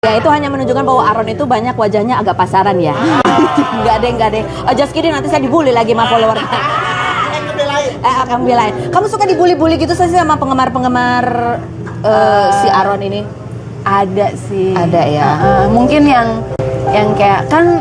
Ya itu hanya menunjukkan bahwa Aaron itu banyak wajahnya agak pasaran ya. Enggak deh. Just kidding, nanti saya dibully lagi sama follower. Akan belain. Kamu suka dibully-bully gitu sih sama penggemar-penggemar si Aaron ini? Ada sih. Ada ya. Mungkin yang kayak kan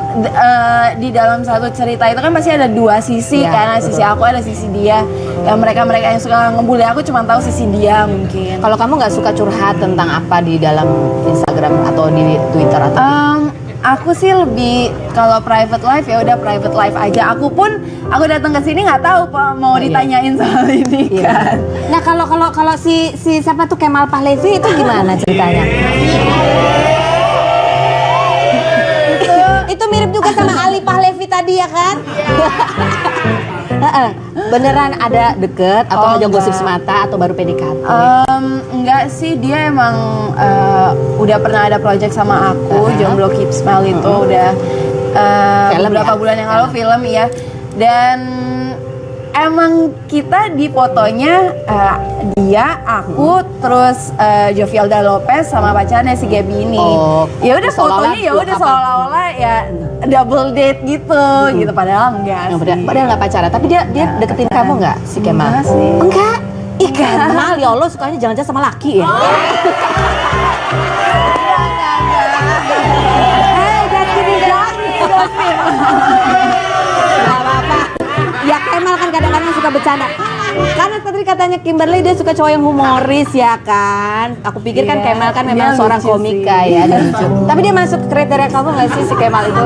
di dalam satu cerita itu kan pasti ada dua sisi, karena sisi aku ada sisi dia. Yang mereka yang suka ngebully aku cuma tahu sisi dia mungkin. Kalau kamu nggak suka curhat tentang apa di dalam Instagram atau di Twitter atau aku sih lebih kalau private life ya udah private life aja. Aku datang ke sini nggak tahu mau ditanyain soal ini kan. Nah kalau si siapa tuh Kemal Pahlevi itu gimana ceritanya? Itu mirip juga sama Ali Pahlevi tadi ya kan? Beneran ada deket atau hanya gosip semata atau baru PDKT? Enggak sih, dia emang udah pernah ada project sama aku, Jomblo Keep Smile itu udah beberapa bulan yang lalu film ya. Dan emang kita di fotonya dia, aku, terus Jovialda Lopez sama pacarnya si Gaby ini. Ya udah fotonya ya udah seolah-olah ya double date gitu, gitu padahal enggak. Padahal nggak pacaran, tapi dia deketin kamu nggak si Kemal? Enggak sih. Enggak. Ih Kemal ya Allah sukanya jangan-jangan sama laki ya. Ya Kemal kan kadang-kadang suka bercanda. Karena tadi katanya Kimberly dia suka cowok yang humoris ya kan. Aku pikir kan Kemal kan memang seorang komika ya, dan lucu. Tapi dia masuk kriteria kamu nggak sih si Kemal itu?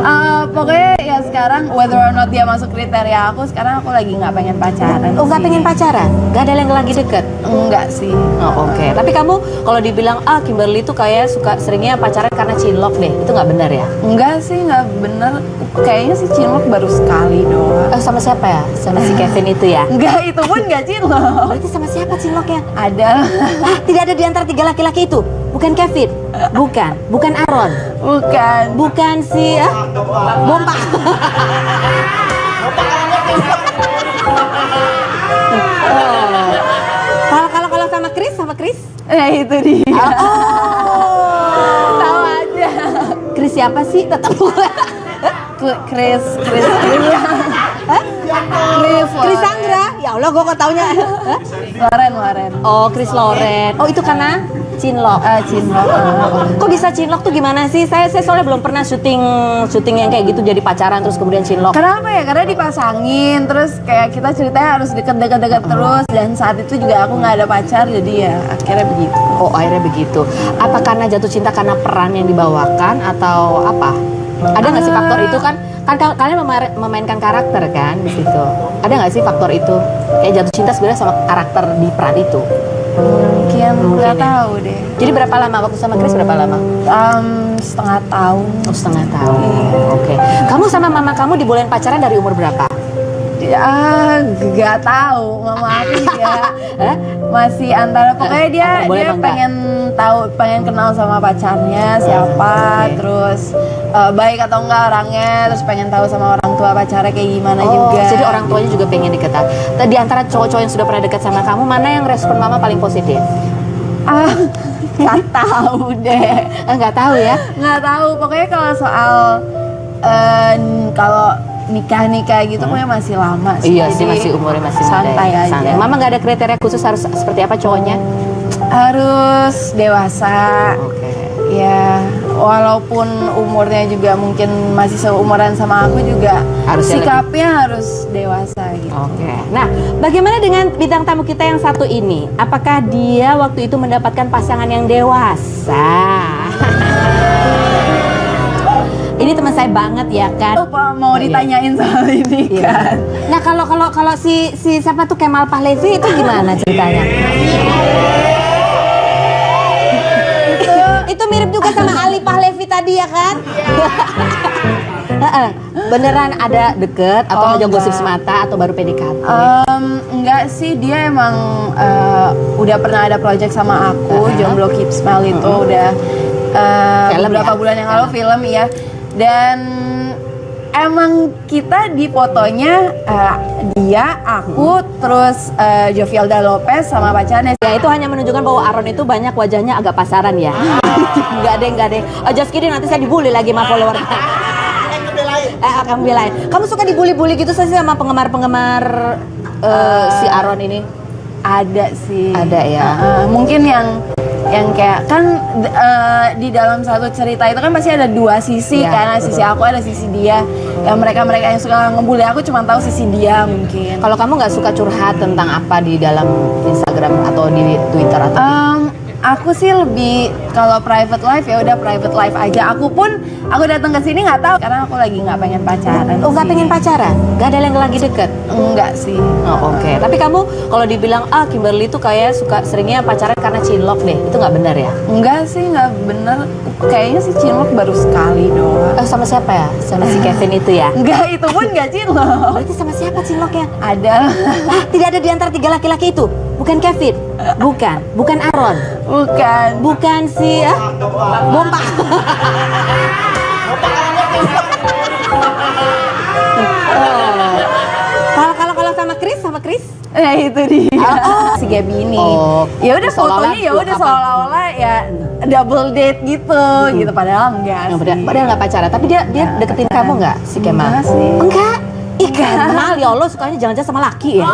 Pokoknya ya sekarang whether or not dia masuk kriteria aku, sekarang aku lagi nggak pengen pacaran. Oh nggak pengen pacaran? Nggak ada yang lagi deket? Enggak sih. Oh oke. Tapi kamu kalau dibilang Kimberly tuh kayak suka seringnya pacaran karena cinlok deh, itu nggak benar ya? Enggak sih, nggak bener. Kayaknya sih cinlok baru sekali doang. Sama siapa ya? Sama si Kevin itu ya? Enggak, itu pun nggak cinlok. Berarti sama siapa cinloknya? Ada. Tidak ada di antara tiga laki-laki itu? Bukan Kevin? Bukan Aaron? Bukan si Bompa. Kalau sama Chris? Itu dia. Tahu aja. Chris siapa sih? Tetap Chris Sandra. Ya Allah, gue kok taunya. Loren. Oh, Chris Loren. Oh, itu karena cinlok. Cinlok. Kok bisa cinlok tuh gimana sih? Saya soalnya belum pernah syuting yang kayak gitu, jadi pacaran terus kemudian cinlok. Kenapa ya? Karena dipasangin, terus kayak kita ceritanya harus deket terus, dan saat itu juga aku nggak ada pacar, jadi ya akhirnya begitu. Oh, akhirnya begitu. Apa karena jatuh cinta karena peran yang dibawakan atau apa? Ada nggak sih faktor itu kan kalian memainkan karakter kan di situ? Ada nggak sih faktor itu? Kayak jatuh cinta sebenarnya sama karakter di peran itu? Mungkin nggak tahu deh. Jadi berapa lama waktu sama Chris, berapa lama? Setengah tahun. Oh, setengah tahun. Oke. Kamu sama mama kamu dibolehin pacaran dari umur berapa? Gak tahu, mama aku juga masih antara, pokoknya dia pengen kenal sama pacarnya siapa, terus baik atau enggak orangnya, terus pengen tahu sama orang tua pacarnya kayak gimana juga. Jadi orang tuanya juga pengen deketan. Di antara cowok-cowok yang sudah pernah dekat sama kamu, mana yang respon mama paling positif? Nggak tahu deh. Nggak tahu ya? Nggak tahu. Pokoknya kalau soal kalau nikah gitu pokoknya masih lama sih. Iya sih, masih umurnya masih santai muda, aja. Mama nggak ada kriteria khusus harus seperti apa cowoknya? Harus dewasa. Ya, walaupun umurnya juga mungkin masih seumuran sama aku juga, sikapnya harus dewasa gitu. Nah, bagaimana dengan bintang tamu kita yang satu ini? Apakah dia waktu itu mendapatkan pasangan yang dewasa? Ini teman saya banget ya kan. Mau ditanyain soal ini kan. Nah, kalau si siapa tuh Kemal Pahlevi itu gimana ceritanya? Itu mirip juga sama Ali Pahlevi tadi ya kan? Beneran ada deket atau hanya gosip semata atau baru PDKT? Enggak sih, dia emang udah pernah ada project sama aku, Jomblo Keep Smile itu udah beberapa bulan yang lalu film ya. Dan emang kita di fotonya dia, aku, terus Jovialda Lopez sama pacarnya. Ya itu hanya menunjukkan bahwa Aaron itu banyak wajahnya agak pasaran ya. Enggak deh. Oh, just kidding, nanti saya dibully lagi sama follower. Akan belain. Kamu suka dibully-bully gitu sih sama penggemar-penggemar si Aaron ini? Ada sih. Ada ya. Mungkin yang kayak kan di dalam satu cerita itu kan pasti ada dua sisi Ya, karena sisi aku ada sisi dia. Yang mereka yang suka ngebully aku cuma tahu sisi dia mungkin. Kalau kamu nggak suka curhat tentang apa di dalam Instagram atau di Twitter atau Aku sih lebih kalau private life ya udah private life aja. Aku datang ke sini nggak tahu karena aku lagi nggak pengen pacaran. Oh, nggak pengen pacaran? Nggak ada yang lagi deket? Enggak sih. Oh, oke. Tapi kamu kalau dibilang Kimberly tuh kayak seringnya pacaran karena cinlok deh, itu nggak benar ya? Enggak sih, nggak bener. Kayaknya sih cinlok baru sekali doang. Sama siapa ya? Sama si Kevin itu ya? Enggak, itu pun nggak cinlok. Berarti sama siapa cinloknya? Ada. Tidak ada di antara 3 laki-laki itu? Bukan Kevin? Bukan Aaron? Bukan si Bompa. Kalau sama Chris? Ya itu dia. Si Gaby ini. Ya udah fotonya ya udah seolah-olah ya double date gitu padahal enggak sih. Padahal nggak pacaran, tapi dia deketin kamu nggak si Kemal? Enggak sih. Enggak. Ih, Kemal ya Allah sukanya jangan-jangan sama laki ya.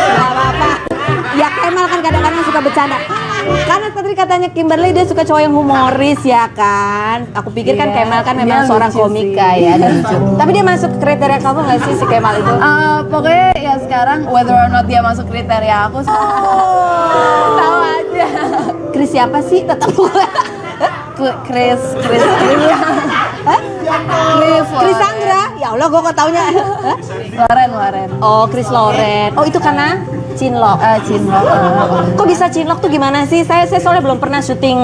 Gak apa-apa. Ya Kemal kan kadang-kadang suka bercanda. Karena tadi katanya Kimberly dia suka cowok yang humoris ya kan. Aku pikir kan Kemal kan memang seorang komika ya, lucu. Tapi dia masuk kriteria kamu nggak sih si Kemal itu? Pokoknya ya sekarang whether or not dia masuk kriteria aku tahu aja. Chris siapa sih? Tetap Chris Sandra. Ya Allah, gue kok taunya. Loren. Oh, Chris Loren. Oh, itu karena cinlok. Kok bisa cinlok tuh gimana sih? Saya soalnya belum pernah syuting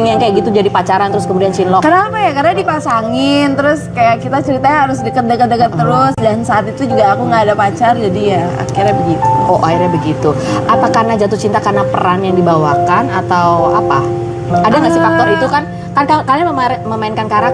yang kayak gitu jadi pacaran terus kemudian cinlok. Kenapa ya? Karena dipasangin terus kayak kita ceritanya harus deket terus dan saat itu juga aku nggak ada pacar jadi ya akhirnya begitu. Oh, akhirnya begitu. Apa karena jatuh cinta karena peran yang dibawakan atau apa? Ada nggak sih faktor itu kan kalian memainkan karakter